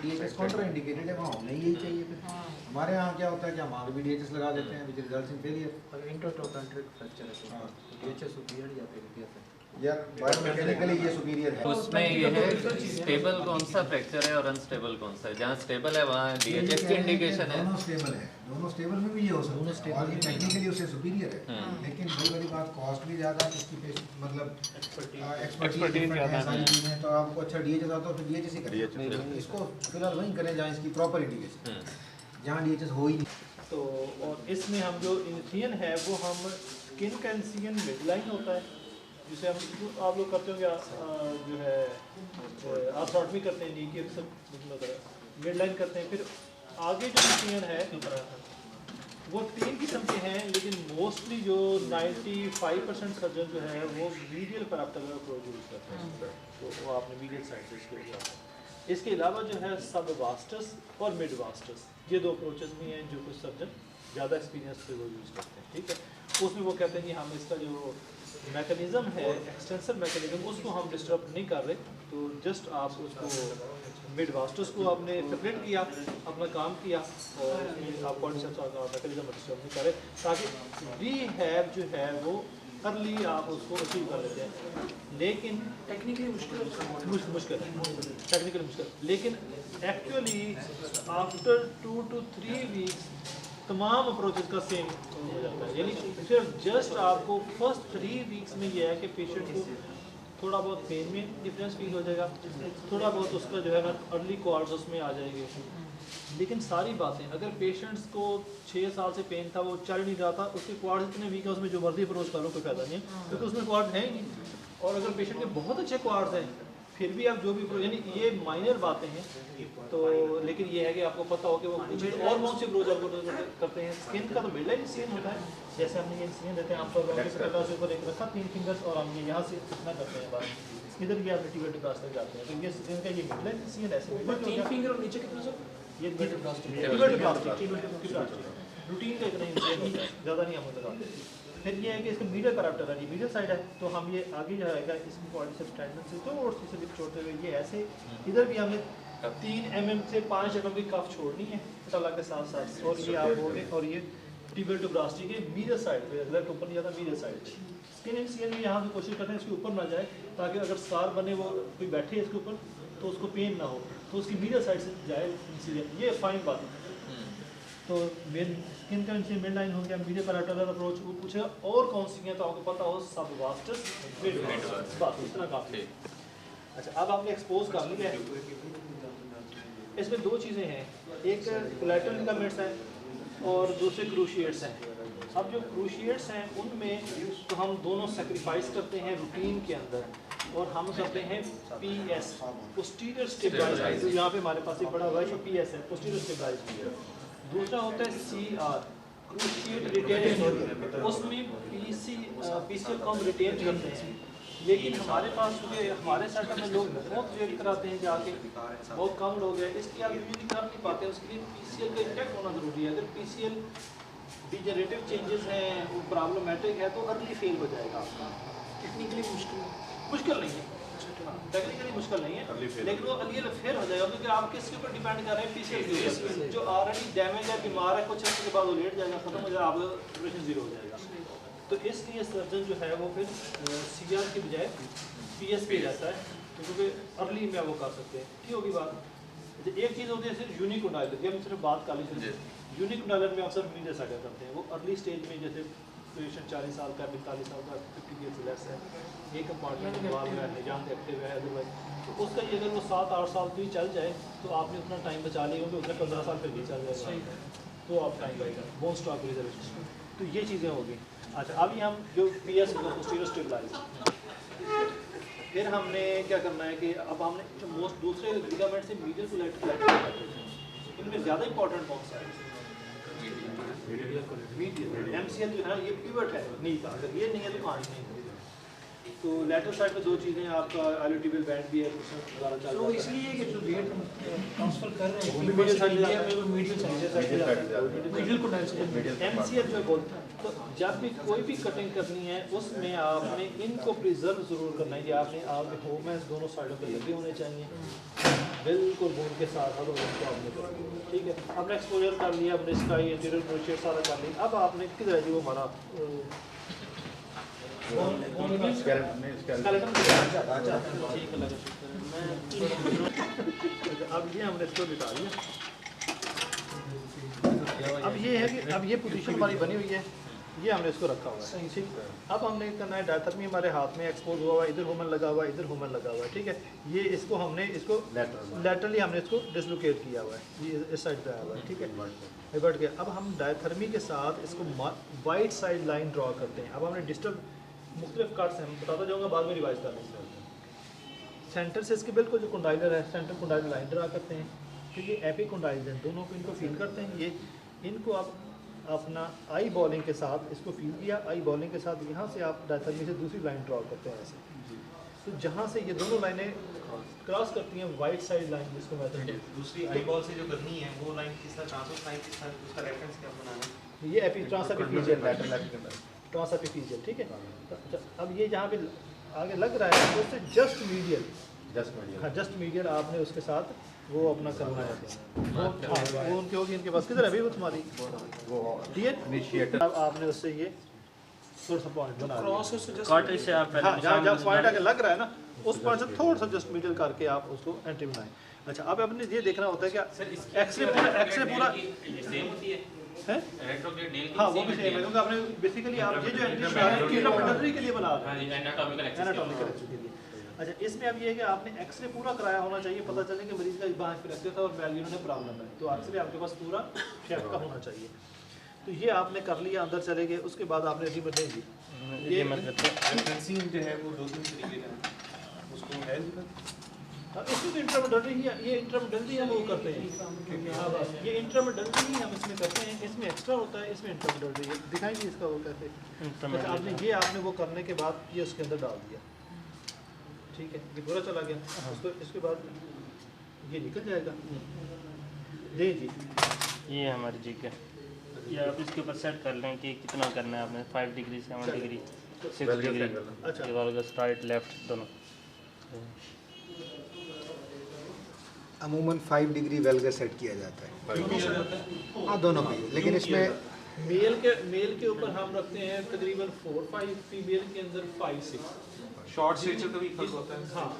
DHS Contra indicated है, वहाँ नहीं यही चाहिए फिर। हमारे यहाँ क्या होता है कि हम वहाँ भी DHS लगा देते हैं, which results in failure. Intertrochanteric fracture है तो DHS सुपीरियर या फिर PFS यार बायोमैकेनिकली ये सुपीरियर है। उसमें ये है स्टेबल कौन सा फ्रैक्चर है और अनस्टेबल कौन सा है। जहाँ स्टेबल है वहाँ DHS की इंडिकेशन है। दोनों स्टेबल है, दोनों स्टेबल में भी ये हो सकता है और ये टेक्निकली उससे सुपीरियर है, लेकिन वही वाली बात कॉस्ट भी ज़्यादा है इसकी, मतलब एक्सपर्टीज है सारी चीज़ें। तो आपको अच्छा DHS आता है तो DHS ही करें, इसको फिलहाल वहीं करें जहाँ इसकी प्रॉपर इंडिकेशन, जहाँ DHS हो ही नहीं। तो और इसमें हम जो इनिशियन है वो हम स्किन का इनिशियन मिडलाइन होता है जिसे हम आप लोग करते होंगे जो है आर्थोटमी करते हैं नी की अक्सर मिडलाइन करते हैं। फिर आगे जो इनिशियन है वो 3 किस्म के हैं, लेकिन मोस्टली जो 95% सर्जन जो है वो मीडियल पैराप्टेलर अप्रोच यूज़ करते हैं, तो वो आपने मीडियल साइड से इसको लिया है। इसके अलावा जो है सब वास्टस और मिड वास्टस, ये 2 अप्रोचेस भी हैं जो कुछ सर्जन ज़्यादा एक्सपीरियंस पे वो यूज़ करते हैं। ठीक है, उसमें वो कहते हैं कि हम इसका जो मैकेनिज़्म है एक्सटेंसिव मैकेनिज़्म उसको हम डिस्टर्ब नहीं कर रहे, तो जस्ट आप उसको मिड वास्टस को आपने सेपरेट किया, अपना काम किया और उसमें आप मैकेनिज़्म डिस्टर्ब नहीं कर रहे, ताकि रीहैब जो है वो अर्ली आप उसको अचीव कर लेते हैं। लेकिन टेक्निकली मुश्किल है टेक्निकली मुश्किल, लेकिन एक्चुअली आफ्टर 2 to 3 वीक्स तमाम अप्रोचेस का सेम हो जाता है। यानी सिर्फ जस्ट आपको फर्स्ट 3 वीक्स में यह है कि पेशेंट को थोड़ा बहुत पेन में डिफरेंस फील हो जाएगा, थोड़ा बहुत उसका जो है ना अर्ली कॉर्ड्स उसमें आ जाएंगे। लेकिन सारी बातें अगर पेशेंट्स को 6 साल से पेन था, वो चल नहीं रहा था, उसके क्वाड्स इतने वीक है उसमें जो मर्जी अप्रोच कर लो कोई फायदा नहीं है, क्योंकि उसमें क्वाड्स हैं ही नहीं। और अगर पेशेंट के बहुत अच्छे क्वाड्स हैं फिर भी आप जो भी यानी ये माइनर बातें हैं, तो लेकिन ये है कि आपको पता हो कि वो कुछ और कौन सी अप्रोच आपको करते हैं। स्किन का तो मिडलाइन सीन होता है, जैसे हमने ये सीन देते हैं आमतौर पर से ऊपर एक रखा 3 फिंगर्स और हम ये यहाँ से इतना करते हैं बात इधर भी आप टिकट क्लास तक जाते हैं, तो ये स्किन का ये मिडलाइन सीन ऐसे 3 फिंगर और नीचे कितना सर ये रूटीन का इतना ही ज़्यादा नहीं हम लगाते। फिर ये है कि इसका मीडियल पैराप्टेलर ये मीडियल साइड है, तो हम ये आगे जो है इसकी बॉडी से स्टैंडर्ड से तो और से छोड़ते हुए ये ऐसे इधर भी हमने 3 mm से 5 mm की कफ छोड़नी है तला के साथ साथ, और ये आप बोले और ये टिबियल टू ब्रास्टी के मीडियल साइड पे लेफ्ट ऊपर नहीं जाता मीडियल साइड पे। स्किन इनिशियल भी यहाँ से कोशिश करते हैं इसके ऊपर ना जाए, ताकि अगर स्कार बने वो कोई बैठे इसके ऊपर तो उसको पेन ना हो, तो उसकी मीडियल साइड से जाए इनिशियल, ये फाइन बात है। तो मेन स्किन का मिड लाइन हो गया, मीडियल पैराप्टेलर अप्रोच वो पूछेगा और कौन सी है तो आपको पता हो सब वास्टस मिड वास्टस, बस इतना काफी है। अच्छा, अब आपने एक्सपोज कर लिया है, इसमें 2 चीज़ें हैं, एक कोलैटरल लिगामेंट्स हैं और दूसरे क्रूशिएट्स हैं। अब जो क्रूशिएट्स हैं उनमें तो हम दोनों सेक्रीफाइस करते हैं रूटीन के अंदर, और हम करते हैं PS पोस्टीरियर स्टेबलाइज, जो यहाँ पे हमारे पास एक बड़ा हुआ है PS है पोस्टीरियर स्टेबलाइज। दूसरा होता है CR क्रूशिएट रिटेन, उसमें PCL को हम रिटेन करते हैं। लेकिन हमारे पास क्योंकि हमारे सेटअप में लोग बहुत वेट कराते हैं जाके, बहुत कम लोग हैं, इसलिए आप यूज कर नहीं पाते हैं। उसके लिए PCL का इंटैक्ट होना ज़रूरी है। अगर PCL डिजेनरेटिव चेंजेस हैं, वो प्रॉब्लमेटिक है, तो अर्ली फेल हो जाएगा आपका। टेक्निकली मुश्किल नहीं है, टेक्निकली मुश्किल नहीं है, लेकिन वो अर्ली फेल हो जाएगा, क्योंकि आप किसके ऊपर डिपेंड कर रहे हैं PCL के ऊपर। जो ऑलरेडी डैमेज है, बीमार है, कुछ समय के बाद वो लेट जाएगा, खत्म हो जाएगा, आपका ऑपरेशन 0 हो जाएगा। तो इसलिए सर्जन जो है वो फिर CR के बजाय PS पे जाता है, क्योंकि अर्ली में वो कर सकते हैं। ठीक होगी बात। एक चीज़ होती है सिर्फ यूनिक उंडाइलर, ये हम सिर्फ बात कर लीजिए। यूनिक उंडाइलर में अक्सर मीडियल साइड करते हैं, वो अर्ली स्टेज में, जैसे पेशेंट 40 साल का 45 साल का 50 ईयर से लेस है, एक कंपार्टमेंट में वाल है, निजाम एक्टिव है, अदरवाइज तो उसका ये अगर वो 7-8 साल भी चल जाए तो आपने उतना टाइम बचा लिया, क्योंकि उसने 15 साल फिर भी चल जाएगा, तो आप टाइम पाएगा बोन स्टॉक रिजर्वेशन। तो ये चीज़ें होगी। अच्छा, अभी हम जो PS पोस्टीरियर स्टेबलाइज, फिर हमने क्या करना है कि अब हमने जो मोस्ट दूसरे लिगामेंट से मीडियल टू लैटरल, इनमें ज़्यादा इंपॉर्टेंट कौन सा है? मीडियल। MCL जो है ये पिवट है नी का, अगर ये नहीं है तो कहानी नहीं है। तो लेटरल साइड में 2 चीज़ें, आपका आइलोटिबियल बैंड भी है, तो इसलिए कि जो वेट ट्रांसफर कर रहे हैं वो मीडियल साइड में मीडियल को MCL जो बोलते हैं। तो जब भी कोई भी कटिंग करनी है उसमें आपने इनको प्रिजर्व ज़रूर करना है कि आपने आप होम दोनों साइडों पे लगे होने चाहिए। बिल्कुल बूंद के साथ हर उनको आपने कर दिया, ठीक है। आपने एक्सपोजर कर लिया, अपने स्काई इंटीरियर प्रोशेट सारा कर लिया। अब आपने किधर है जी वो हमारा अब ये हमने इसको बिठा दिया। अब ये है कि अब ये पोजीशन हमारी बनी हुई है, ये हमने इसको रखा हुआ है, ठीक। अब हमने करना है डायथर्मी हमारे हाथ में एक्सपोज हुआ हुआ, इधर ह्यूमन लगा हुआ है, इधर ह्यूमन लगा हुआ है, ठीक है। ये इसको हमने इसको लैटरली हमने इसको डिसलोकेट किया हुआ है, ये इस साइड पे आया हुआ है, ठीक है, बढ़ गया। अब हम डायथर्मी के साथ इसको वाइट साइड लाइन ड्रॉ करते हैं। अब हमने डिस्टर्ब मुख्तलिफ कट्स हैं, बताता जाऊँगा, बाद में रिवाइज कर लेंगे। सेंटर से इसके बिल्कुल जो कुंडाइलर है, सेंटर कुंडाइलर लाइन ड्रा करते हैं, ठीक है। एपी कुंडाइलर हैं, दोनों को इनको फील करते हैं। ये इनको आप अपना आई बॉलिंग के साथ इसको फील किया, आई बॉलिंग के साथ यहाँ से आप डायथर्मी से दूसरी लाइन ड्रॉ करते हैं ऐसे। तो जहाँ से ये दोनों लाइनें क्रॉस करती हैं, वाइट साइड लाइन जिसको मैं दूसरी आई बॉल से जो करनी है वो लाइन किस तरह ट्रांसफर लाइन किस तरह उसका रेफरेंस क्या बनाना है? ये एपी ट्रांसएपिफिशियल ट्रांसएपिफिशियल, ठीक है। अब ये जहाँ पे आगे लग रहा है उससे जस्ट मीडियल, हाँ जस्ट मीडियल आपने उसके साथ वो अपना करना है। वो उनके होगी, इनके पास किधर है अभी वो तुम्हारी ठीक है। अब आपने उससे ये थोड़ा सा पॉइंट बना क्रॉस से जस्ट से आप हाँ, जहाँ पॉइंट आगे लग रहा है ना, उस पॉइंट से थोड़ा सा जस्ट मीडियल करके आप उसको एंट्री बनाएं। अच्छा, अब आपने ये देखना होता है क्या एक्सरे पूरा सेम होती है है, रेट्रोग्रेड नील हाँ वो भी सेम है, क्योंकि आपने बेसिकली आप ये जो एंट्री इंट्रोडक्टरी के लिए बना रहे हैं, एनाटॉमिकल एनाटॉमिकल एक्सेस के लिए। अच्छा, इसमें अब ये है कि आपने एक्सरे पूरा कराया होना चाहिए, पता चले कि मरीज का बांह फ्रैक्चर था और वैल्यू में प्रॉब्लम है, तो एक्सरे आपके पास पूरा शेप का होना चाहिए। तो ये आपने कर लिया, अंदर चले गए, उसके बाद आपने रिमोट देंगी। ये मत करते रेफरेंसिंग जो है वो 2-3 तरीके का है, उसको है इसमें तो इंट्रामोडर्ली ही, ये इंट्रामोडर्ली हम वो करते हैं, ये इंट्रामोडर्ली ही हम इसमें करते हैं। इसमें एक्स्ट्रा होता है, इसमें इंट्रामोडर्ली है। दिखाएंगे इसका वो कैसे। अच्छा, आपने ये आपने वो करने के बाद ये उसके अंदर डाल दिया, ठीक है, ये पूरा चला गया। उसको इसके बाद ये निकल जाएगा। जी जी, ये हमारी जी का, ये आप इसके ऊपर सेट कर लें कि कितना करना है आपने, 5 डिग्री 7 डिग्री 6 डिग्री। अच्छा, ये वाला राइट लेफ्ट दोनों। अमूमन 5 डिग्री वेल्गर सेट किया जाता है, हाँ दोनों पे, लेकिन इसमें मेल के ऊपर हम रखते हैं तकरीबन 4-5, फीमेल के अंदर 5-6। शॉर्ट स्ट्रेचर का भी फर्क होता है। हाँ,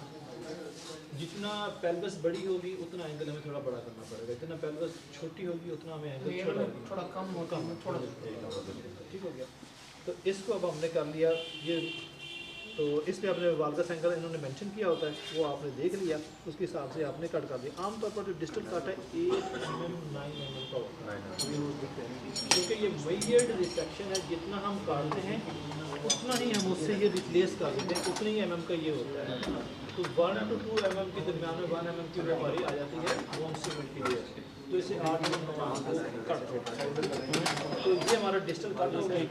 जितना पेल्विस बड़ी होगी उतना एंगल हमें थोड़ा बड़ा करना पड़ेगा, जितना पेल्विस छोटी होगी उतना हमें एंगल थोड़ा कम होगा, थोड़ा ठीक हो गया। तो इसको अब हमने कर लिया ये, तो इसमें अपने वाल्गस एंगल इन्होंने मेंशन किया होता है, वो आपने देख लिया, उसके हिसाब से आपने कट कर दिया। आमतौर पर जो डिस्टल कट है 8 mm 9 mm का होता है, क्योंकि ये मेजर्ड रिसेक्शन है, जितना हम काटते हैं उतना ही हम उससे ये रिप्लेस कर देते हैं, उतनी ही mm का ये होता है। तो 1 to 2 mm के दरमियान में 1 mm की वो हमारी आ जाती है बोन से मिलती है, तो इसे 8 mm कट होता है। तो ये हमारा डिस्टल कट हो गया।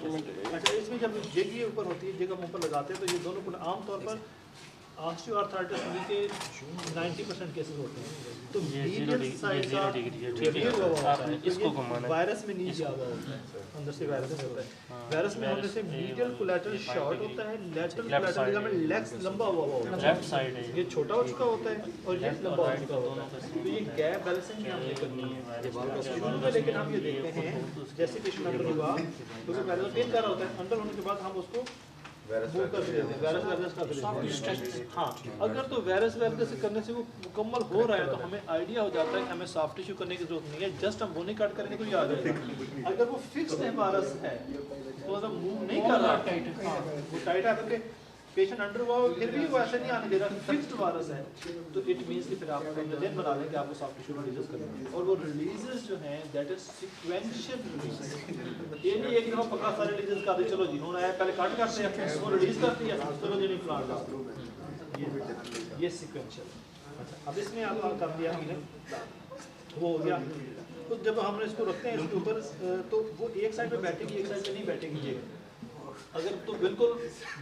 अच्छा, इसमें जब जेग ये ऊपर होती है, जेग हम ऊपर लगाते हैं, तो ये दोनों को आमतौर पर ऑस्टियोआर्थराइटिस के 90% केसेस होते हैं। तो मीडियल साइज का आपने इसको घुमाना है। वायरस में नहीं ज़्यादा होता है, अंदर से वायरस होता है। वायरस में होने से मीडियल कोलैटरल शॉर्ट होता है, लैटरल कोलैटरल लिगामेंट लेग्स लंबा हुआ होता है, लेफ्ट साइड है ये छोटा हो चुका होता है और ये लंबा हो चुका होता है। तो ये गैप बैलेंसिंग हमने करनी है शुरू में, लेकिन हम ये देखते हैं जैसे पेशेंट अंदर हुआ, क्योंकि पहले तो पेन कर रहा होता है, अंदर होने के बाद हम उसको वो कर देते हैं, वायरस का हाँ, अगर तो वायरस से करने से वो मुकम्मल हो रहा है तो हमें आइडिया हो जाता है कि हमें सॉफ्ट टिश्यू करने की जरूरत नहीं है, जस्ट हम वो नहीं कट करेंगे तो ये आ जाएगा। अगर वो फिक्स्ड है वायरस है तो अगर मूव नहीं कर रहा, हाँ वो टाइट है, क्योंकि पेशेंट अंडर हुआ फिर भी वो ऐसे नहीं आने दे रहा, फिक्स्ड वायरस है, तो इट मींस कि फिर आप प्लान बना लें कि आपको सॉफ्ट टिश्यू रिलीज करना है। और वो रिलीजेस जो हैं दैट इज सीक्वेंशियल रिलीजेस, ये नहीं एक दफा पक्का सारे रिलीजेस कर दे, चलो जी हुन आया पहले कट करते हैं वो रिलीज करती है, चलो जी नहीं प्लांट डाल, ये सीक्वेंशियल। अच्छा, अब इसमें आप कर दिया हमने, वो हो गया। तो जब हमने इसको रखते हैं इसके ऊपर, तो वो एक साइड पे बैठेगी, एक साइड पे नहीं बैठेगी ये, अगर तो बिल्कुल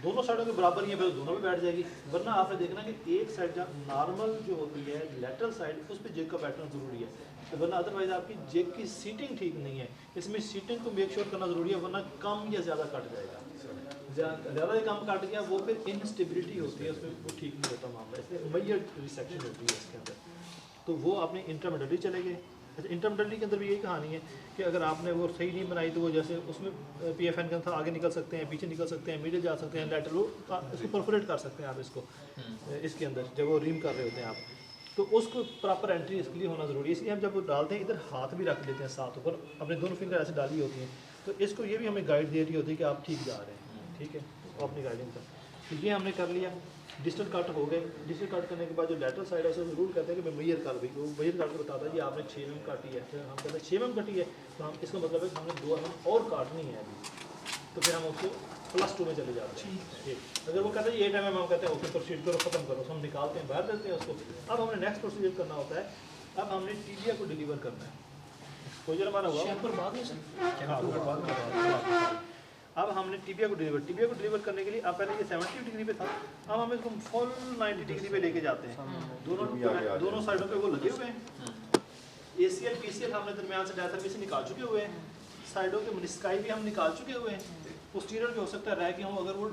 दोनों साइडों के बराबर ही है फिर दोनों पे बैठ जाएगी, वरना आपने देखना कि एक साइड जहाँ नॉर्मल जो होती है लेटरल साइड उस पर जेग का बैठना ज़रूरी है, तो वरना अदरवाइज आपकी जेग की सीटिंग ठीक नहीं है। इसमें सीटिंग को मेक श्योर करना ज़रूरी है, वरना कम या ज़्यादा कट जाएगा, ज़्यादा ही कम कट गया वो फिर इनस्टेबिलिटी होती है, उसमें वो ठीक नहीं होता मामला, इसलिए मेजर रिसेक्शन होती है इसके अंदर। तो तो वो आपने इंटरमीडिएटली चले गए। अच्छा, इंटरमीडिएटली के अंदर भी यही कहानी है कि अगर आपने वो सही नहीं बनाई तो वो जैसे उसमें PFN का था, आगे निकल सकते हैं, पीछे निकल सकते हैं, मिडिल जा सकते हैं, लेटर वो इसको परफोरेट कर सकते हैं आप इसको इसके अंदर जब वो रिम कर रहे होते हैं आप, तो उसको प्रॉपर एंट्री इसके लिए होना ज़रूरी है। इसलिए हम जब वो डालते हैं इधर हाथ भी रख लेते हैं साथ ऊपर, अपने दोनों फिंगर ऐसे डाली होती हैं, तो इसको ये भी हमें गाइड दे रही होती है कि आप ठीक जा रहे हैं, ठीक है, तो अपनी गाइडिंग का। तो ये हमने कर लिया, डिजिटल कट हो गए। डिजिटल कट करने के बाद जो लेटरल साइड है उसे ज़रूर कहते हैं कि मैं मैयर कर भी, वो मैयर करके बताता है जी आपने 6 mm काटी है, फिर हम कहते हैं 6 mm कटी है, तो हम इसका मतलब है कि हमने 2 mm और काटनी है अभी, तो फिर हम उसको +2 में चले जाते हैं। ठीक, अगर वो कहते हैं 8 mm, हम कहते हैं ओके प्रोसीड करो, ख़त्म करो, तो हम निकालते हैं, बाहर देते हैं उसको। अब हमने नेक्स्ट प्रोसीजर करना होता है, अब हमने टीबिया को डिलीवर करना है। एक्सपोजर हमारा हुआ, अब हमने टीबिया को डिलीवर करने के लिए अब पहले ये 70 डिग्री पे था, अब हम इसको फुल 90 डिग्री पे लेके जाते हैं। दोनों साइडों पे वो लगे हुए हैं, ACL PCL हमने दरमियान से डायथर्मी से निकाल चुके हुए हैं, साइडों के मेनिस्काई भी हम निकाल चुके हुए हैं। पोस्टीरियर भी हो सकता है रह गया हूँ, अगर वो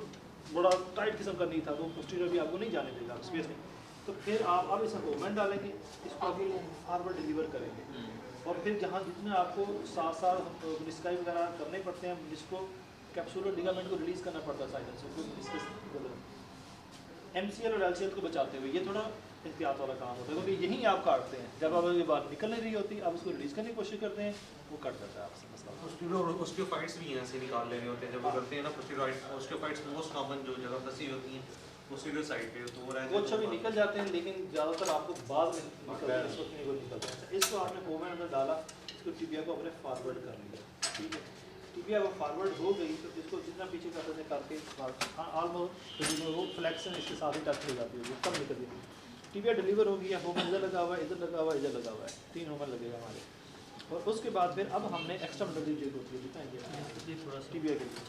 बड़ा टाइट किस्म का नहीं था तो पोस्टीरियर भी आपको नहीं जाने देगा स्पेस में। तो फिर आप अब इसका मूवमेंट डालेंगे, इसको आगे फॉरवर्ड डिलीवर करेंगे, और फिर जहाँ जितने आपको साथ मेनिस्काई वगैरह करने पड़ते हैं, जिसको कैप्सुलर लिगामेंट को रिलीज़ करना पड़ता है साइड से, MCL और LCL को बचाते हुए, ये थोड़ा एहतियात वाला काम होता है, क्योंकि यहीं आप काटते हैं, जब आप ये बात निकल नहीं रही होती आप उसको रिलीज़ करने की कोशिश करते हैं, वो कट जाता है आपसे मसला। ऑस्टियोफाइट्स भी यहाँ से निकाल ले रहे होते हैं जब वो करते हैं ना, ऑस्टियोफाइट्स मोस्ट कॉमन जो जगह फंसी होती हैं पोस्टीरियर साइड पे, तो वो अच्छा भी निकल जाते हैं, लेकिन ज़्यादातर आपको बाद में निकलता है, इस वक्त नहीं वो निकलता है। इसको आपने मूवमेंट अंदर डाला, इसको टिबिया को अपने फॉरवर्ड कर लिया, ठीक है, टिबिया वो फॉरवर्ड हो गई तो इसको जितना पीछे करते हैं करके ऑलमोस्ट वो फ्लेक्शन इसके साथ ही टच हो जाती है, तब निकल गई। टिबिया डिलीवर हो गया, होमन इधर लगा हुआ है, इधर लगा हुआ है, इधर लगा हुआ है, 3 होमन लगेगा हमारे। और उसके बाद फिर अब हमने एक्स्ट्रा मटेरियल जो होती है दिखाएंगे थोड़ा टिबिया के लिए।